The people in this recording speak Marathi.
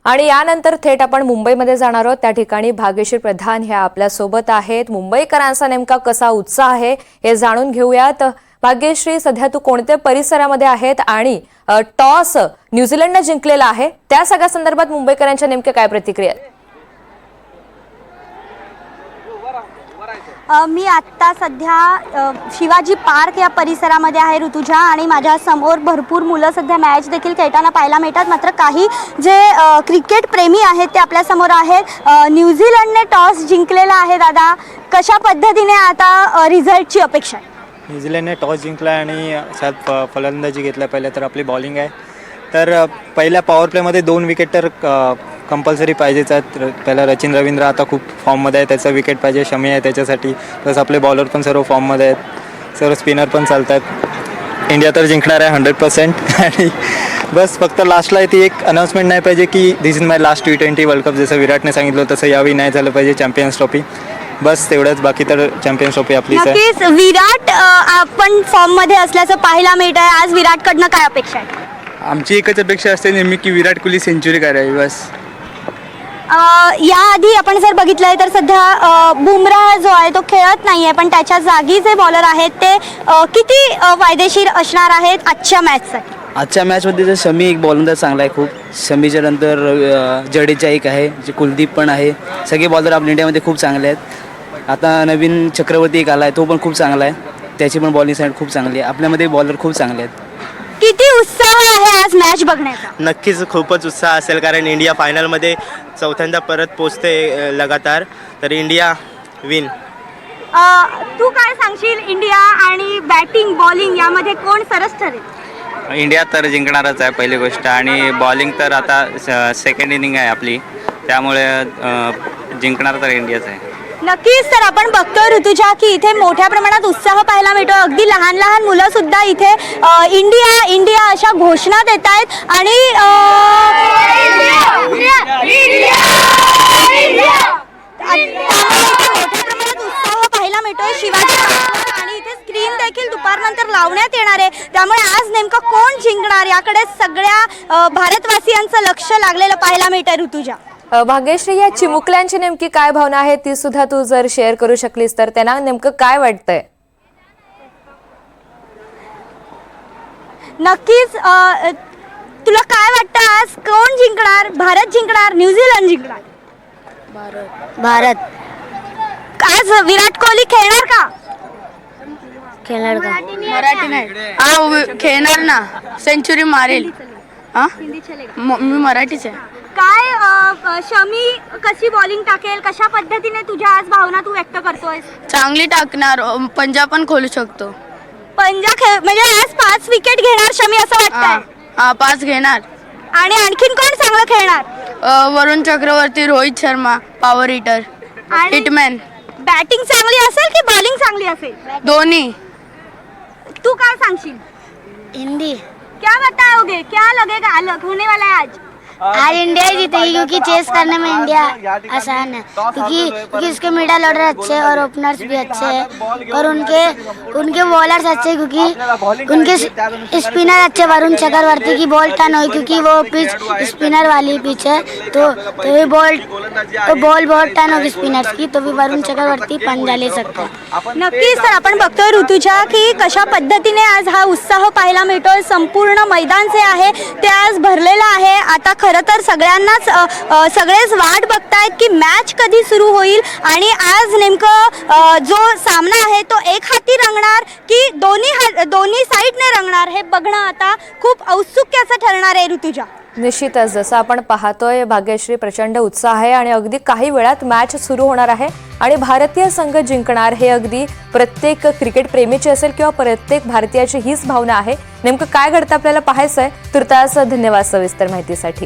आणि यानंतर थेट आपण मुंबईमध्ये जाणार आहोत। त्या ठिकाणी भाग्यश्री प्रधान ह्या आपल्या सोबत आहेत। मुंबईकरांचा नेमका कसा उत्साह आहे हे जाणून घेऊयात। भाग्यश्री, सध्या तू कोणत्या परिसरामध्ये आहेत आणि टॉस न्यूझीलंडने जिंकलेला आहे, त्या सगळ्या संदर्भात मुंबईकरांच्या नेमक्या काय प्रतिक्रिया आहेत? मी आत्ता सध्या शिवाजी पार्क या परिसरामध्ये आहे ऋतुजा, आणि माझ्या समोर भरपूर मुलं सध्या मॅच देखील खेळताना पाहायला मिळतात। मात्र काही जे क्रिकेट प्रेमी आहेत ते आपल्या समोर आहेत। न्यूझीलंडने टॉस जिंकलेला आहे दादा, कशा पद्धतीने आता रिझल्टची अपेक्षा आहे? न्यूझीलंडने टॉस जिंकला आणि फलंदाजी घेतला। पहिल्या तर आपली बॉलिंग आहे, तर पहिल्या पॉवर प्लेमध्ये 2 विकेट तर कंपल्सरी पाहिजेच आहेत। पहिला रचिन रवींद्र आता खूप फॉर्ममध्ये आहे, त्याचा विकेट पाहिजे, शमी आहे त्याच्यासाठी। प्लस आपले बॉलर पण सर्व फॉर्ममध्ये आहेत, सर्व स्पिनर पण चालत आहेत। इंडिया तर जिंकणार आहे 100%। आणि बस फक्त लास्टला ती एक अनाऊन्समेंट नाही पाहिजे की this is my last T20 world cup, जसं विराटने सांगितलं तसं यावेळी नाही झालं पाहिजे चॅम्पियन्स ट्रॉफी। बस तेवढंच, बाकी तर चॅम्पियन्स ट्रॉफी आपलीच आहे। नक्कीच विराट आपण फॉर्ममध्ये असल्याचं पाहायला मिळत आहे। आज विराटकडनं काय अपेक्षा आहे? आमची एकच अपेक्षा असते नेहमी की विराट कोहली सेंचुरी करावी, बस। याआधी आपण जर बघितलंय तर सध्या बुमराह जो आहे तो खेळत नाहीये, पण त्याच्या जागी जे बॉलर आहेत ते किती फायदेशीर असणार आहेत आजच्या मॅचसाठी? आजच्या मॅचमध्ये तर शमी एक बॉलर चांगला आहे खूप। शमीच्या नंतर जडेजा एक आहे, जे कुलदीप पण आहे। सगळे बॉलर आपल्या इंडियामध्ये खूप चांगले आहेत। आता नवीन चक्रवर्ती एक आला आहे, तो पण खूप चांगला आहे, त्याची पण बॉलिंग साईड खूप चांगली आहे। आपल्यामध्ये बॉलर खूप चांगले आहेत। किती उत्साह आहे आज मॅच बघण्याचा? नक्कीच खूपच उत्साह असेल, कारण इंडिया फायनलमध्ये चौथ्यांदा परत पोचते लगातार, तर इंडिया विन। तू काय सांगशील, इंडिया आणि बॅटिंग बॉलिंग यामध्ये कोण सरस ठरेल? इंडिया तर जिंकणारच आहे पहिली गोष्ट, आणि बॉलिंग तर आता सेकंड इनिंग आहे आपली, त्यामुळे जिंकणार तर इंडियाच आहे। नक्कीच, तर आपण बघतोय ऋतुजा की इथे मोठ्या प्रमाणात उत्साह पाहायला मिळतो। अगदी लहान लहान मुलं सुद्धा इथे इंडिया इंडिया अशा घोषणा देत आहेत आणि उत्साह पाहायला मिळतोय शिवाजी पार्कवर, आणि इथे स्क्रीन देखील दुपारनंतर लावण्यात येणार आहे। त्यामुळे आज नेमकं कोण जिंकणार याकडे सगळ्या भारतवासियांचं लक्ष लागलेलं पाहायला मिळतंय ऋतुजा। भाग्यश्री, या चिमुकल्यांची नेमकी काय भावना आहे ती सुद्धा तू जर शेअर करू शकलीस तर त्यांना नेमकं काय वाटतंय? नक्कीच, तुला काय वाटतं आज कोण जिंकणार? भारत जिंकणार, न्यूझीलंड जिंकणार? भारत। आज विराट कोहली खेळणार का? खेळणार का? मराठी नाही, हा खेळणार ना, सेंचुरी मारेल। मी मराठीच आहे। काय शमी कशी बॉलिंग टाकेल, कशा पद्धतीने तुझ्या आज भावना तू व्यक्त करतोय? चांगली टाकणार, पंजाब पण खोलू शकतो। पंजाब म्हणजे आज 5 विकेट घेणार शमी असं वाटतंय? हा 5 घेणार। आणि आणखीन कोण चांगलं खेळणार? Varun Chakravarthy, Rohit Sharma, power hitter, hitman. Batting चांगली असेल की बॉलिंग चांगली असेल? दोन्ही। तू काय सांगशील? हिंदी। क्या बताओगे, क्या लगेगा अलग होने वाला है आज? आज इंडिया ही जीतेगी, क्योंकि चेस करने में इंडिया आसान है, क्योंकि उसके मिडल ऑर्डर अच्छे और ओपनर्स भी अच्छे हैं, और उनके बॉलर्स अच्छे, क्योंकि उनके स्पिनर अच्छे। वरुण चक्रवर्ती की बॉल टर्न हुई, क्योंकि वो पिच स्पिनर वाली पिच है, तो ये बॉल बहुत टर्न होगी स्पिनर्स की, तो भी वरुण चक्रवर्ती पंजा ले सकते हैं। नक्कीच, तर आपण बघतोय ऋतुजा की कशा पद्धतीने आज हा उत्साह पाहायला मिळतोय। संपूर्ण मैदान जे आहे ते आज भरलेलं आहे। आता खरं तर सगळ्यांनाच सगळेच वाट बघतायत की मॅच कधी सुरू होईल, आणि आज नेमकं जो सामना आहे तो एक हाती रंगणार की दोन्ही साईडने रंगणार हे बघणं आता खूप औत्सुक्याचं ठरणार आहे ऋतुजा। निश्चितच, जसं आपण पाहतोय भाग्यश्री, प्रचंड उत्साह आहे आणि अगदी काही वेळात मॅच सुरू होणार आहे आणि भारतीय संघ जिंकणार हे अगदी प्रत्येक क्रिकेट प्रेमीची असेल किंवा प्रत्येक भारतीयाची हीच भावना आहे। नेमकं काय घडतं आपल्याला पाहायचंय। तुर्तास धन्यवाद सविस्तर माहितीसाठी।